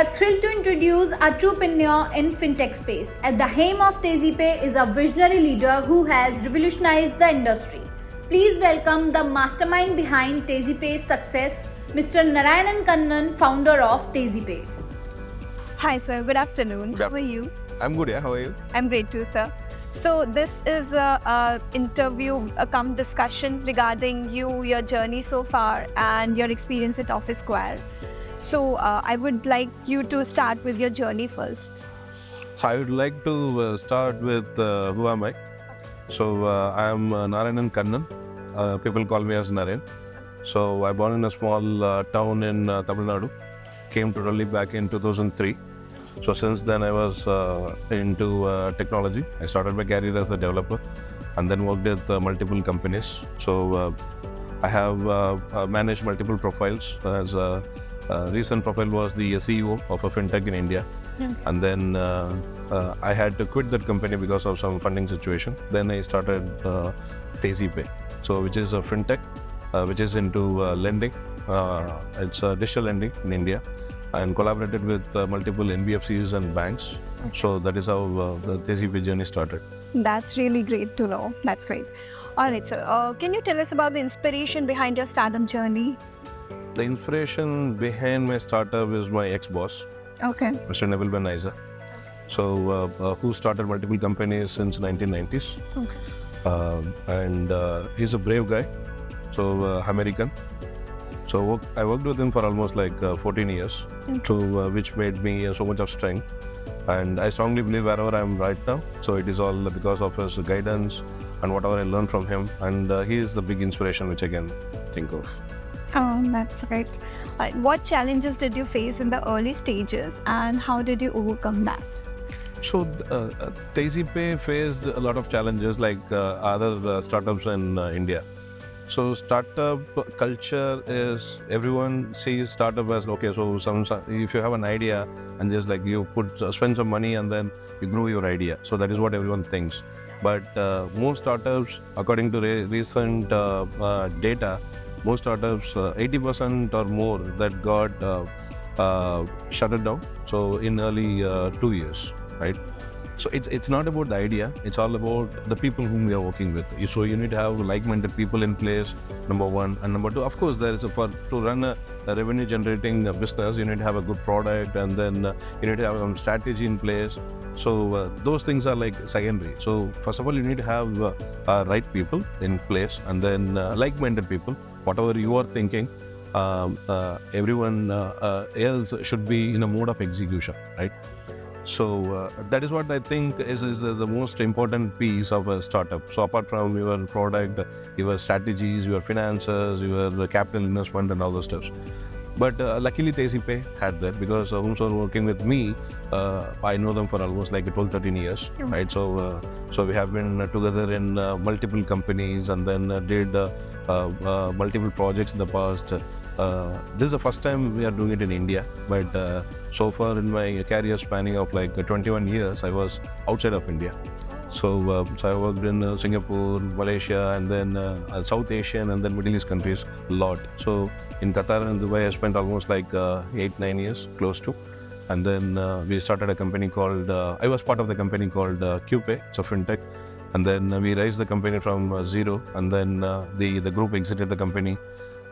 are thrilled to introduce a entrepreneur in Fintech space. At the helm of Tezipay is a visionary leader who has revolutionized the industry. Please welcome the mastermind behind Tezipay's success, Mr. Narayanan Kannan, founder of Tezipay. Hi sir, good afternoon. Good How are you? I'm good, yeah. How are you? I'm great too, sir. So this is a interview, come discussion regarding you, your journey so far and your experience at Office Square. So I would like you to start with your journey first. So I would like to start with who am I? So I am Narayanan Kannan. People call me as Naren. So I born in a small town in Tamil Nadu. Came to Delhi back in 2003. So since then I was into technology. I started my career as a developer and then worked with multiple companies. So I have managed multiple profiles. As a recent profile was the CEO of a Fintech in India. And then I had to quit that company because of some funding situation. Then I started Tezipay, so which is a Fintech, which is into lending. It's digital lending in India, and collaborated with multiple NBFCs and banks. So that is how the Tezipay journey started. That's really great to know. That's great. All right, sir. Can you tell us about the inspiration behind your startup journey? The inspiration behind my startup is my ex-boss, Okay. Mr. Neville Ben Isa. So who started multiple companies since 1990s. Okay. And he's a brave guy, so American. So I worked with him for almost like 14 years, so which made me so much of strength. And I strongly believe wherever I am right now, so it is all because of his guidance and whatever I learned from him. And he is the big inspiration which I can think of. Oh, that's great. What challenges did you face in the early stages and how did you overcome that? So Tezipay faced a lot of challenges like other startups in India. So startup culture is, everyone sees startup as okay. So if you have an idea and just like you spend some money and then you grow your idea. So that is what everyone thinks. But most startups, according to recent data, most startups, 80% or more that got shut down. So in early 2 years, right? So it's not about the idea, it's all about the people whom we are working with. So you need to have like-minded people in place, number one. And number two, of course, there is to run a revenue generating business, you need to have a good product, and then you need to have some strategy in place. So those things are like secondary. So first of all, you need to have right people in place, and then like-minded people. Whatever you are thinking, everyone else should be in a mode of execution, right? So that is what I think is the most important piece of a startup. So apart from your product, your strategies, your finances, your capital investment and all those stuff. But luckily Tezipay had that, because whom are working with me, I know them for almost like 12-13 years, right? So we have been together in multiple companies and then did multiple projects in the past. This is the first time we are doing it in India, but so far in my career spanning of like 21 years, I was outside of India. So I worked in Singapore, Malaysia, and then South Asian and then Middle East countries a lot. So in Qatar and Dubai, I spent almost like 8-9 years, close to. And then we started a company called, I was part of the company called QPay, it's a Fintech. And then we raised the company from zero, and then the group exited the company.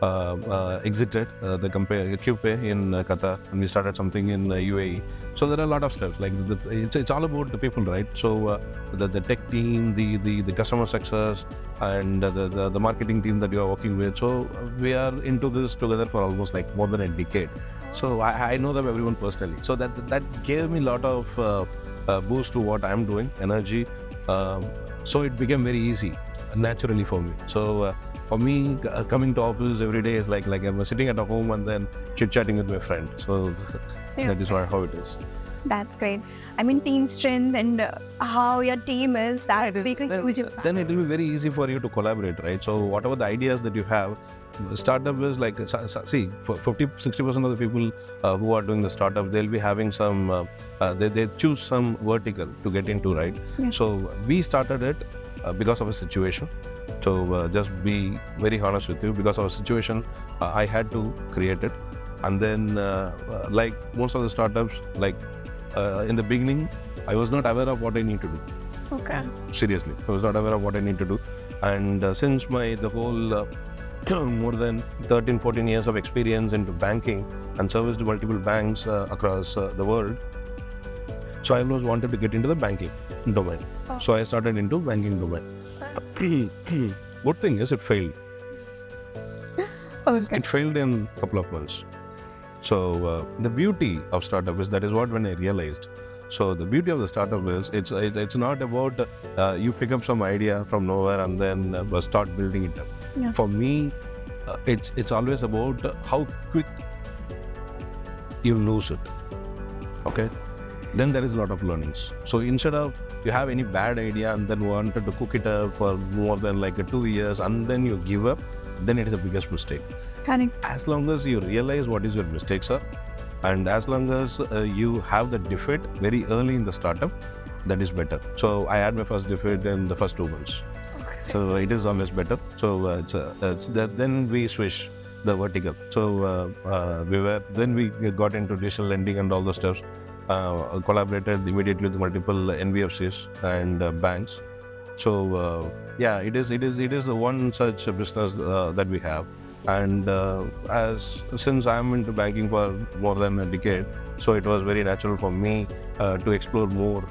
The company QPay in Qatar, and we started something in UAE. So there are a lot of steps. Like it's all about the people, right? So the tech team, the customer success, and the marketing team that you are working with. So we are into this together for almost like more than a decade. So I know them everyone personally. So that gave me a lot of boost to what I'm doing, energy. So it became very easy, naturally for me. So for me, coming to office every day is like I'm sitting at a home and then chit-chatting with my friend. So that is how it is. That's great. I mean, team strength and how your team is, that make a huge impact. Then it will be very easy for you to collaborate, right? So whatever the ideas that you have, startup is like, see, for 50-60% of the people who are doing the startup, they'll be having some, they choose some vertical to get into, right? Yeah. So we started it because of a situation. So just be very honest with you, because of a situation, I had to create it. And then, like most of the startups, like in the beginning, I was not aware of what I need to do. Okay. Seriously, I was not aware of what I need to do. And since the whole more than 13, 14 years of experience into banking and serviced multiple banks across the world, so I always wanted to get into the banking domain. Oh. So I started into banking domain. Good thing is it failed. Okay. It failed in a couple of months. So the beauty of startup is, that is what when I realized. So the beauty of the startup is it's not about you pick up some idea from nowhere and then start building it up. Yeah. For me, it's always about how quick you lose it. Okay, then there is a lot of learnings. So instead of you have any bad idea and then wanted to cook it up for more than like 2 years and then you give up, then it is the biggest mistake. Correct. As long as you realize what is your mistakes are, and as long as you have the defeat very early in the startup, that is better. So I had my first defeat in the first 2 months. Okay. So it is always better. So then we switch the vertical. So we got into digital lending and all those stuff. Collaborated immediately with multiple NBFCs and banks. So it is the one such business that we have. And since I'm into banking for more than a decade, so it was very natural for me to explore more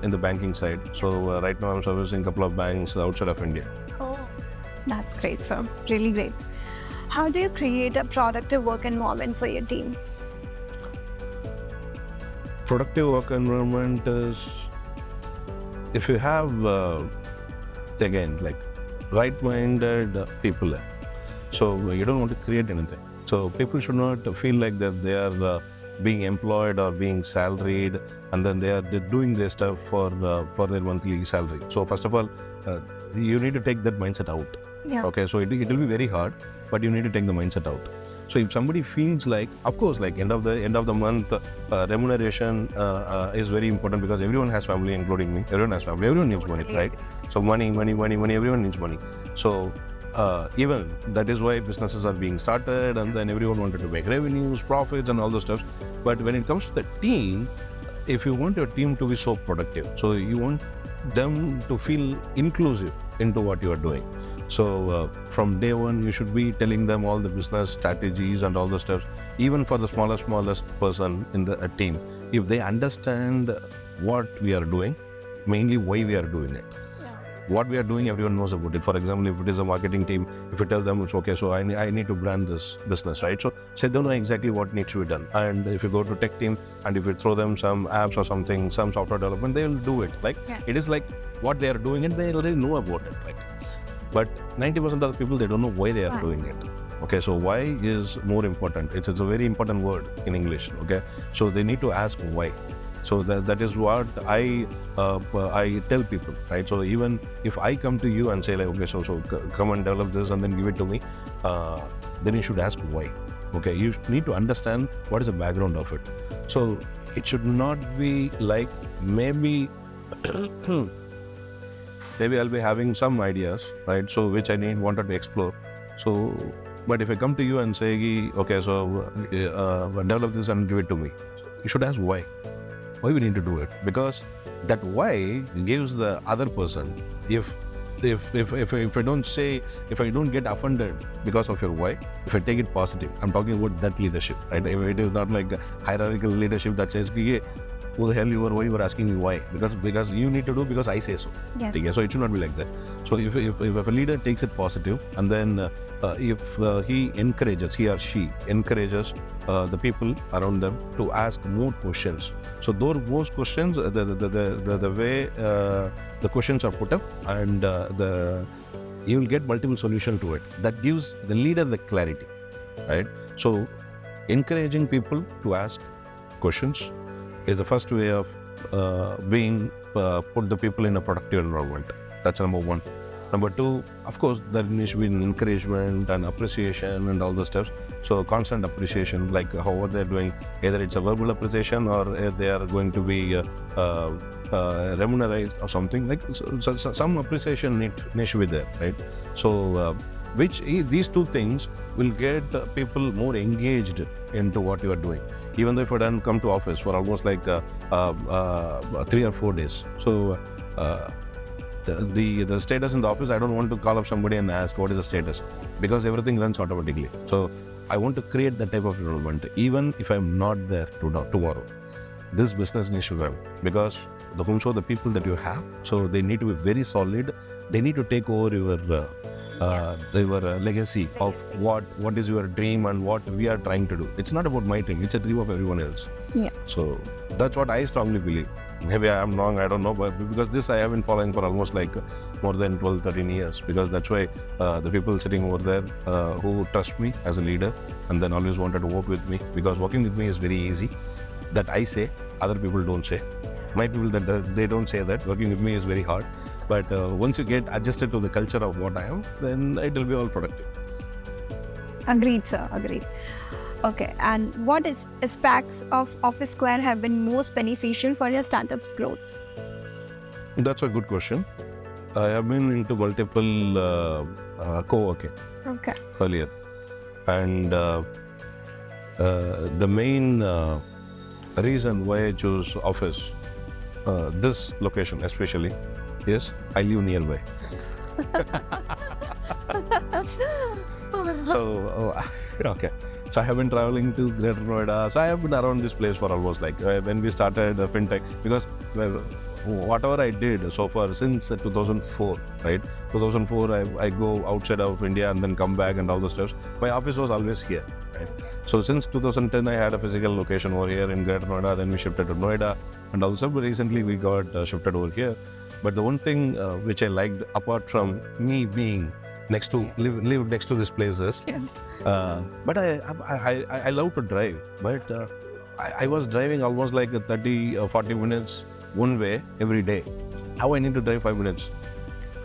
in the banking side. So right now I'm servicing a couple of banks outside of India. Oh, that's great, sir. Really great. How do you create a productive work environment for your team? Productive work environment is, if you have again like right-minded people, so you don't want to create anything. So people should not feel like that they are being employed or being salaried, and then they're doing their stuff for their monthly salary. So first of all, you need to take that mindset out. Yeah. Okay, so it will be very hard, but you need to take the mindset out. So if somebody feels like, of course, like end of the month, remuneration is very important, because everyone has family, including me. Everyone has family. Everyone needs money, right? So money. Everyone needs money. So even that is why businesses are being started, and then everyone wanted to make revenues, profits, and all those stuff. But when it comes to the team, if you want your team to be so productive, so you want them to feel inclusive into what you are doing. So from day one, you should be telling them all the business strategies and all the stuff. Even for the smallest person in the team, if they understand what we are doing, mainly why we are doing it. What we are doing, everyone knows about it. For example, if it is a marketing team, if you tell them it's okay, so I need to brand this business, right? So they don't know exactly what needs to be done. And if you go to tech team and if you throw them some apps or something, some software development, they will do it. It is like what they are doing and they already know about it, right? But 90% of the people, they don't know why they are doing it. Okay, so why is more important. It's a very important word in English. Okay, so they need to ask why. So that is what I tell people, right? So even if I come to you and say like, okay, so come and develop this and then give it to me, then you should ask why. Okay, you need to understand what is the background of it. So it should not be like maybe I'll be having some ideas, right? So which I wanted to explore. So, but if I come to you and say, okay, so develop this and give it to me, you should ask why. Why we need to do it? Because that why gives the other person, if I don't get offended because of your why, if I take it positive, I'm talking about that leadership, right? It is not like a hierarchical leadership that says, who the hell you are, why you are asking me why? Because you need to do because I say so. Yes. Okay, so it should not be like that. So if a leader takes it positive, and then if he or she encourages the people around them to ask more questions. So those questions, the way the questions are put up, and you will get multiple solutions to it. That gives the leader the clarity, right? So encouraging people to ask questions is the first way of put the people in a productive environment. That's number one. Number two, of course, there needs to be an encouragement and appreciation and all those stuff. So constant appreciation, like how they're doing, either it's a verbal appreciation or they are going to be remunerated or something. Like so some appreciation needs to be there, right? So These two things will get people more engaged into what you are doing. Even though if I don't come to office for almost like 3 or 4 days. So the status in the office, I don't want to call up somebody and ask what is the status, because everything runs automatically. So I want to create that type of environment. Even if I'm not there tomorrow, this business needs to run, because the people that you have, so they need to be very solid. They need to take over your legacy of what is your dream and what we are trying to do. It's not about my dream, it's a dream of everyone else. Yeah. So that's what I strongly believe. Maybe I am wrong, I don't know, but because this I have been following for almost like more than 12-13 years, because that's why the people sitting over there who trust me as a leader and then always wanted to work with me, because working with me is very easy. That I say, other people don't say. My people, that they don't say that working with me is very hard. But once you get adjusted to the culture of what I am, then it will be all productive. Agreed, sir. Agreed. Okay. And what aspects of Office Square have been most beneficial for your startup's growth? That's a good question. I have been into multiple co-working earlier. And the main reason why I chose Office, this location especially, is I live nearby. So I have been traveling to Greater Noida. So I have been around this place for almost like when we started Fintech, because whatever I did so far since 2004, right? 2004, I go outside of India and then come back and all the stuff. My office was always here, right? So since 2010, I had a physical location over here in Greater Noida. Then we shifted to Noida, and also recently we got shifted over here. But the one thing which I liked, apart from me being live next to this place is, but I love to drive. But I was driving almost like 30 or 40 minutes one way every day. Now I need to drive 5 minutes.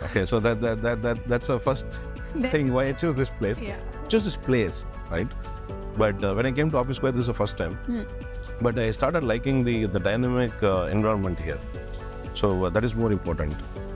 Okay, so that's the first thing why I chose this place. Yeah. Choose this place, right? But when I came to Office Square, this is the first time. But I started liking the dynamic environment here. So that is more important,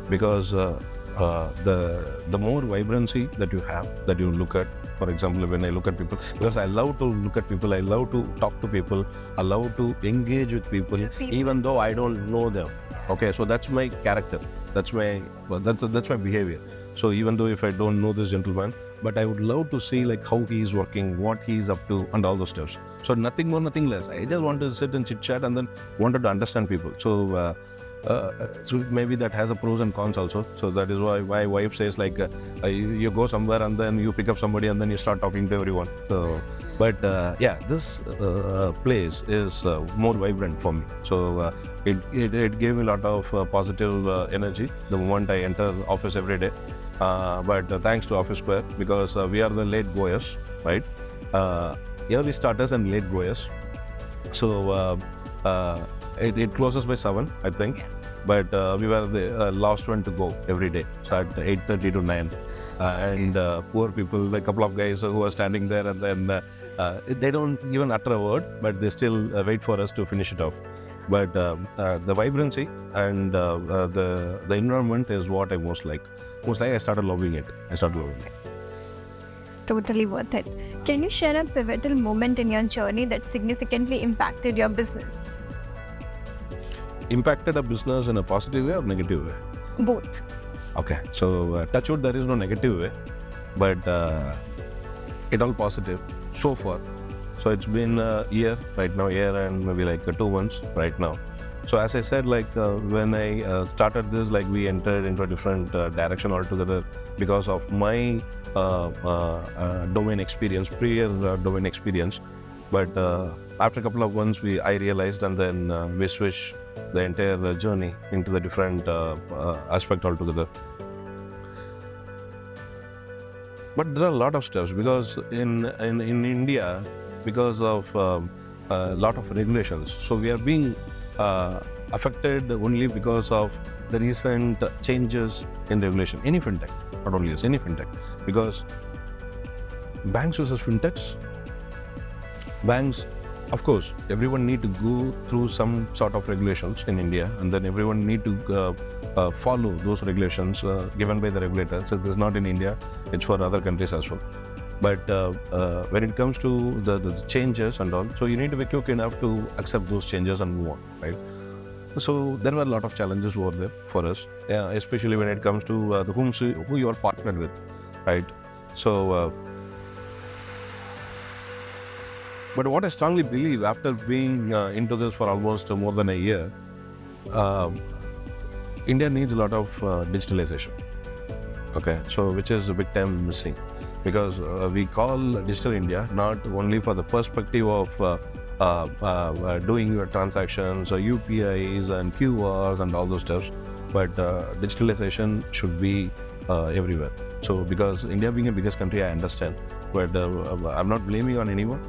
because the more vibrancy that you have, that you look at. For example, when I look at people, because I love to look at people, I love to talk to people, I love to engage with people, even though I don't know them. Okay, so that's my character. That's my behavior. So even though if I don't know this gentleman, but I would love to see like how he is working, what he is up to, and all those stuff. So nothing more, nothing less. I just want to sit and chit chat and then wanted to understand people. So maybe that has a pros and cons also. So that is why my wife says like you go somewhere and then you pick up somebody and then you start talking to everyone. So, but this place is more vibrant for me. So it gave me a lot of positive energy the moment I enter office every day. But thanks to Office Square, because we are the late goers, right? Early starters and late goers. So it closes by 7, I think. But we were the last one to go every day, so at 8:30 to 9. And poor people, like a couple of guys who are standing there, and then they don't even utter a word, but they still wait for us to finish it off. But the vibrancy and the environment is what I most like. I started loving it. Totally worth it. Can you share a pivotal moment in your journey that significantly impacted your business? Impacted a business in a positive way or negative way? Both. Okay, so touch wood, there is no negative way, but it all positive so far. So it's been a year right now, and maybe like 2 months right now. So as I said, like when I started this, like we entered into a different direction altogether because of my domain experience, prior domain experience. But after a couple of months, I realized, and then we switched the entire journey into the different aspect altogether. But there are a lot of steps, because in India, because of a lot of regulations, so we are being affected only because of the recent changes in regulation. Any fintech, not only us, any fintech, because banks versus fintechs, banks Of course, everyone need to go through some sort of regulations in India, and then everyone need to follow those regulations given by the regulator. So this is not in India; it's for other countries as well. But when it comes to the changes and all, so you need to be quick enough to accept those changes and move on, right? So there were a lot of challenges over there for us, especially when it comes to who you are partnered with, right? So. But what I strongly believe, after being into this for almost more than a year, India needs a lot of digitalization. Okay, so which is a big time missing, because we call Digital India not only for the perspective of doing your transactions or UPIs and QRs and all those stuff, but digitalization should be everywhere. So because India being the biggest country, I understand, but I'm not blaming on anyone.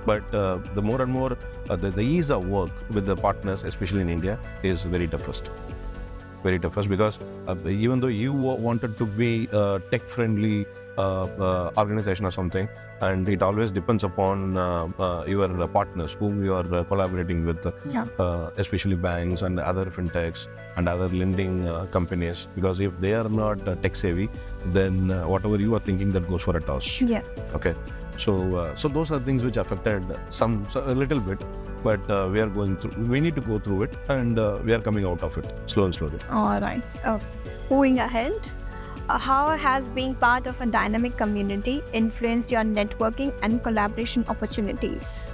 But the more and more, the ease of work with the partners, especially in India, is very toughest. Very toughest, because even though you wanted to be a tech-friendly organization or something, and it always depends upon your partners whom you are collaborating with, especially banks and other fintechs and other lending companies, because if they are not tech-savvy, then whatever you are thinking, that goes for a toss. Yes. Okay. So those are things which affected a little bit, but we need to go through it, and we are coming out of it slowly. All right. Moving ahead, how has being part of a dynamic community influenced your networking and collaboration opportunities?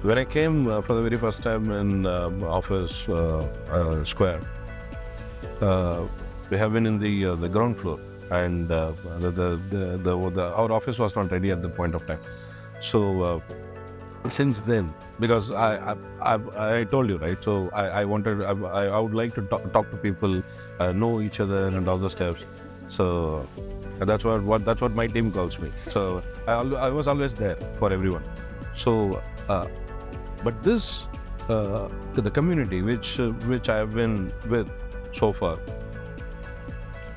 When I came for the very first time in Office Square, we have been in the ground floor. And our office was not ready at the point of time. So since then, because I told you, right? So I would like to talk to people, know each other and all those steps. So that's what my team calls me. So I was always there for everyone. So but this the community which I have been with so far,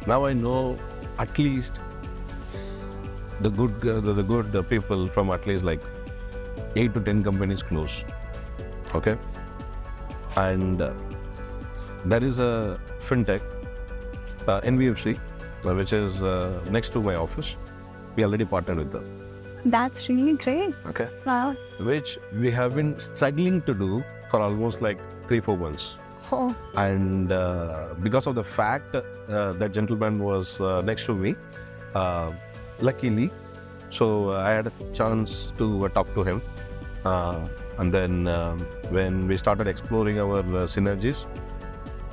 now I know at least the good people from at least like 8 to 10 companies close. Okay, and there is a fintech, NBFC, which is next to my office. We already partnered with them. That's really great. Okay. Wow. Which we have been struggling to do for almost like 3-4 months. Oh. And because of the fact that gentleman was next to me, luckily, so I had a chance to talk to him. And then when we started exploring our synergies,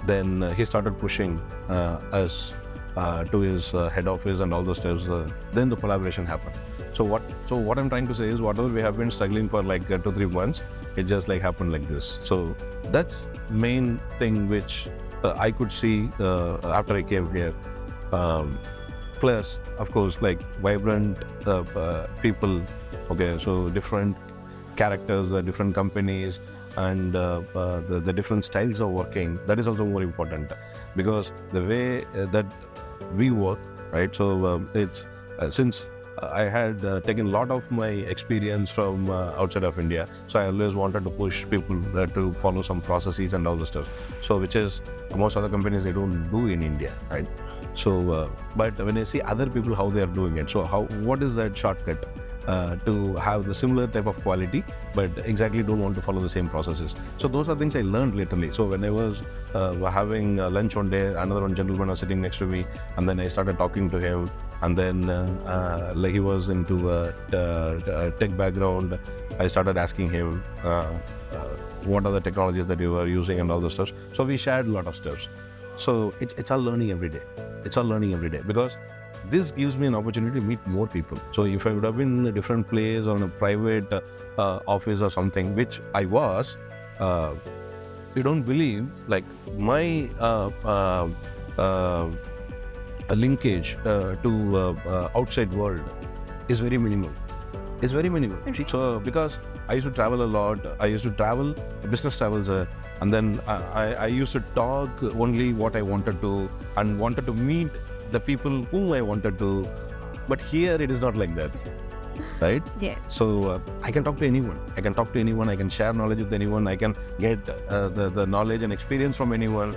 then he started pushing us to his head office and all those steps. Then the collaboration happened. So what I'm trying to say is, whatever we have been struggling for like 2-3 months, it just like happened like this. So that's main thing which I could see after I came here. Plus, of course, like vibrant people. Okay, so different characters, different companies, and the different styles of working. That is also more important, because the way that we work, right? So it's since I had taken a lot of my experience from outside of India, so I always wanted to push people to follow some processes and all the stuff. So which is most other companies they don't do in India, right? So but when I see other people how they are doing it, so what is that shortcut to have the similar type of quality, but exactly don't want to follow the same processes. So those are things I learned literally. So when I was having lunch one day, another one gentleman was sitting next to me, and then I started talking to him, and then like he was into a tech background. I started asking him what are the technologies that you were using and all those stuff. So we shared a lot of stuff. So it's all learning every day. It's all learning every day, because this gives me an opportunity to meet more people. So if I would have been in a different place or in a private office or something, which I was, you don't believe, like my linkage to outside world is very minimal. It's very minimal. Okay. So because I used to travel a lot, I used to travel, business travels, and then I used to talk only what I wanted to, and wanted to meet the people whom I wanted to. But here it is not like that. right? Yes. So I can talk to anyone. I can share knowledge with anyone. I can get the knowledge and experience from anyone.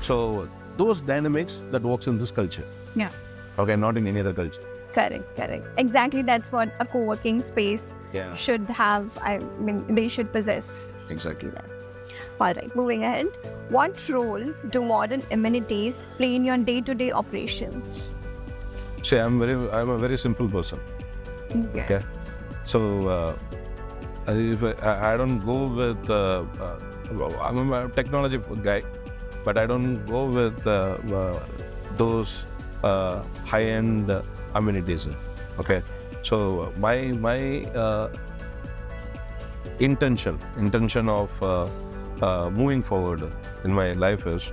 So those dynamics that works in this culture. Yeah. Okay, not in any other culture. Correct. Exactly, that's what a co-working space should have. They should possess. Exactly. All right, moving ahead. What role do modern amenities play in your day-to-day operations? See, I'm a very simple person. Okay. So if I don't go with I'm a technology guy, but I don't go with those high-end amenities. Okay. So my intention of moving forward in my life is,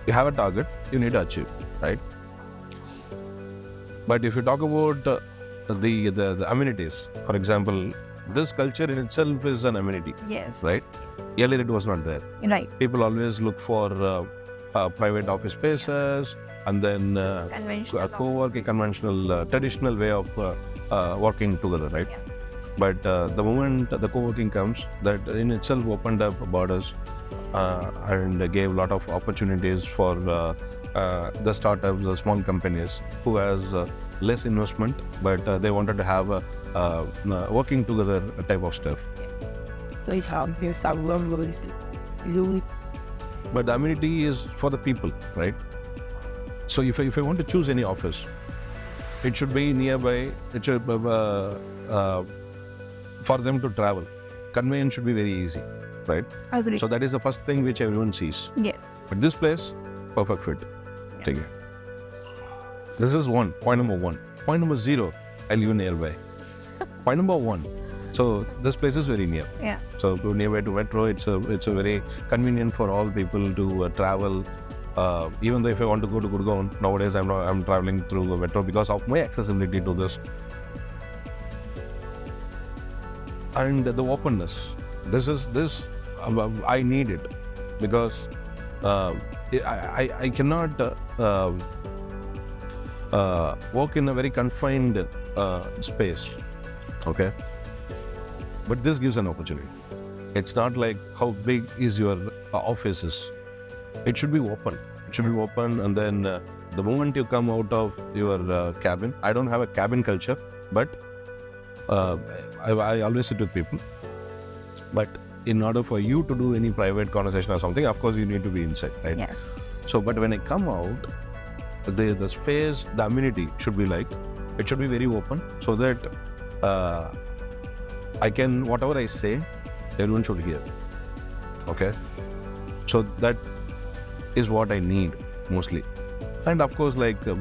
you have a target, you need to achieve, right? But if you talk about the amenities, for example, this culture in itself is an amenity. Yes. Right? Earlier it was not there. Right. People always look for private office spaces, and then co-working, conventional, traditional way of working together, right? Yeah. But the moment the co-working comes, that in itself opened up borders and gave a lot of opportunities for the startups, the small companies who has less investment, but they wanted to have a working together type of stuff. But the amenity is for the people, right? So if I want to choose any office, it should be nearby. It should for them to travel. Conveyance should be very easy, right? Agree. So that is the first thing which everyone sees. Yes. But this place, perfect fit. Take it. This is point number one. Point number 0, I live nearby. Point number 1. So this place is very near. Yeah. So nearby to metro, it's a very convenient for all people to travel. Even though if I want to go to Gurgaon, nowadays I'm traveling through the metro because of my accessibility to this. And the openness. I need it because I cannot work in a very confined space. Okay. But this gives an opportunity. It's not like how big is your office is. It should be open. It should be open, and then the moment you come out of your cabin, I don't have a cabin culture, but I always sit with people. But in order for you to do any private conversation or something, of course you need to be inside, right? Yes. So, but when I come out, the space, the amenity should be like, it should be very open, so that I can, whatever I say, everyone should hear. Okay? So that is what I need mostly. And of course, like the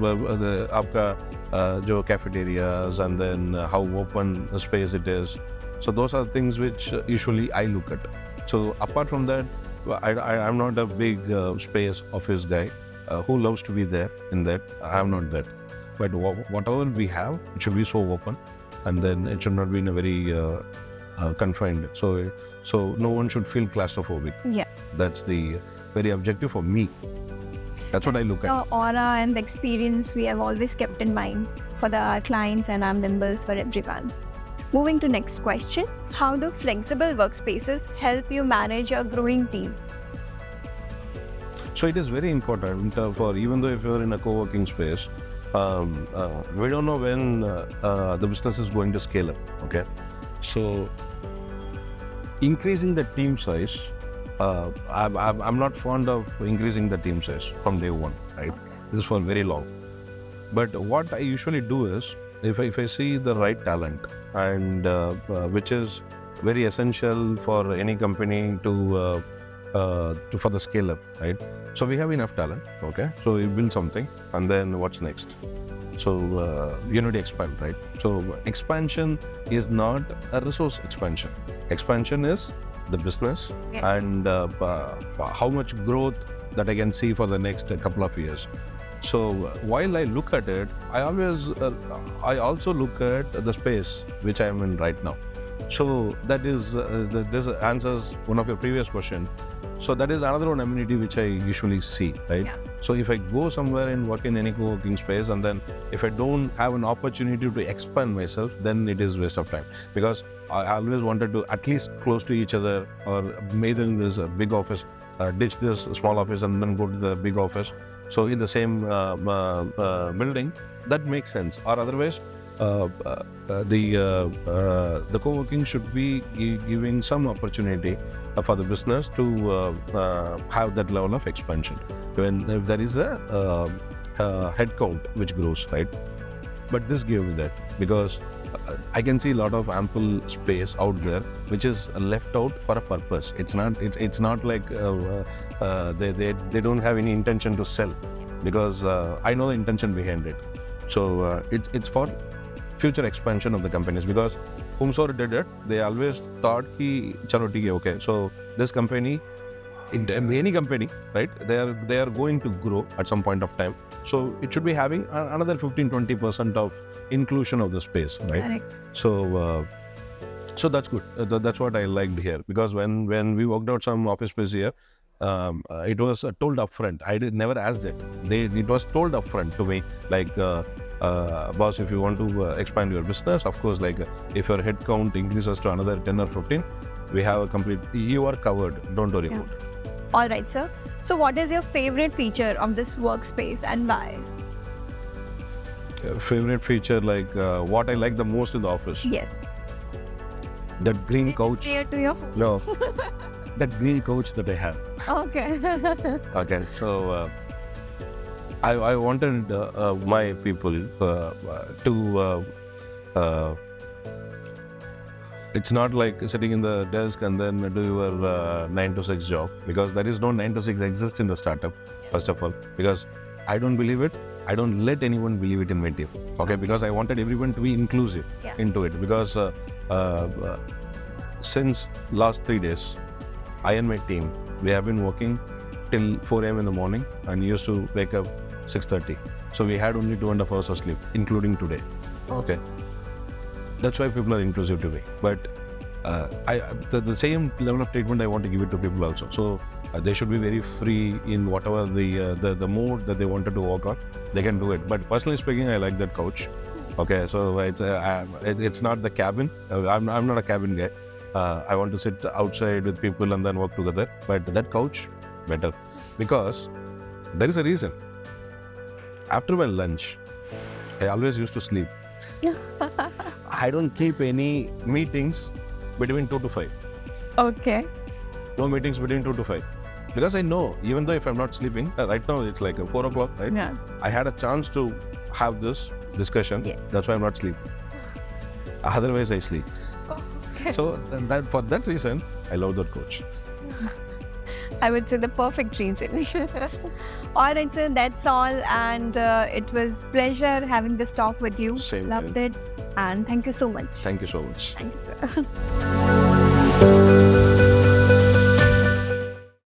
jo cafeterias, and then how open the space it is. So those are things which usually I look at. So apart from that, I'm not a big space office guy who loves to be there in that. I'm not that. But whatever we have, it should be so open, and then it should not be in a very confined. So no one should feel claustrophobic. Yeah. That's the very objective for me. That's what I look at. The aura and the experience we have always kept in mind for our clients and our members, for everyone. Moving to next question. How do flexible workspaces help you manage your growing team? So it is very important for, even though if you're in a co-working space, we don't know when the business is going to scale up. Okay, so increasing the team size, I'm not fond of increasing the team size from day one, right? Okay. This is for very long. But what I usually do is, if I see the right talent, and which is very essential for any company to for the scale up, right? So we have enough talent, okay? So you build something, and then what's next? So you need to expand, right? So expansion is not a resource expansion. Expansion is the business, and how much growth that I can see for the next couple of years. So while I look at it, I also look at the space which I am in right now. So that is this answers one of your previous question. So that is another one amenity which I usually see, right? Yeah. So if I go somewhere and work in any co-working space, and then if I don't have an opportunity to expand myself, then it is waste of time. Because I always wanted to at least close to each other, or either in this big office, ditch this small office and then go to the big office. So in the same building, that makes sense. Or otherwise, the co-working should be giving some opportunity for the business to have that level of expansion. If there is a headcount which grows, right? But this gave me that, because I can see a lot of ample space out there which is left out for a purpose. It's not like they don't have any intention to sell, because I know the intention behind it. So it's for future expansion of the companies, because whomsoever did it, they always thought ki chalo theek hai, okay, so this company, in any company, right, they are going to grow at some point of time, so it should be having another 15-20% of inclusion of the space, right? Correct. So that's good. That's what I liked here, because when we worked out some office space here, it was told upfront. I never asked it. It was told upfront to me, like, boss, if you want to expand your business, of course, like if your head count increases to another 10 or 15, we have a complete, you are covered, don't worry about it. All right, sir. So what is your favorite feature of this workspace and why? Favorite feature, like what I like the most in the office? Yes. That green couch. Clear to your No, that green couch that I have. Okay. Okay, so I wanted my people to. It's not like sitting in the desk and then do your 9 to 6 job, because there is no 9 to 6 exist in the startup, first of all, because I don't believe it. I don't let anyone believe it in my team. Okay, because I wanted everyone to be inclusive into it, because since last 3 days, I and my team, we have been working till 4 a.m. in the morning and used to wake up 6:30. So we had only 2.5 hours of sleep, including today. Okay. That's why people are inclusive to me. But the same level of treatment I want to give it to people also. So they should be very free in whatever the mode that they wanted to work on. They can do it. But personally speaking, I like that couch. Okay, so it's not the cabin. I'm not a cabin guy. I want to sit outside with people and then work together. But that couch, better. Because there is a reason. After my lunch, I always used to sleep. I don't keep any meetings between 2 to 5. Okay. No meetings between 2 to 5. Because I know, even though if I'm not sleeping, right now it's like 4 o'clock, right? Yeah. I had a chance to have this discussion. Yes. That's why I'm not sleeping. Otherwise, I sleep. Okay. So for that reason, I love that coach. I would say the perfect reason. All right, sir, that's all. And it was pleasure having this talk with you. Same Loved here. it. And thank you so much. Thank you so much. Thank you, sir.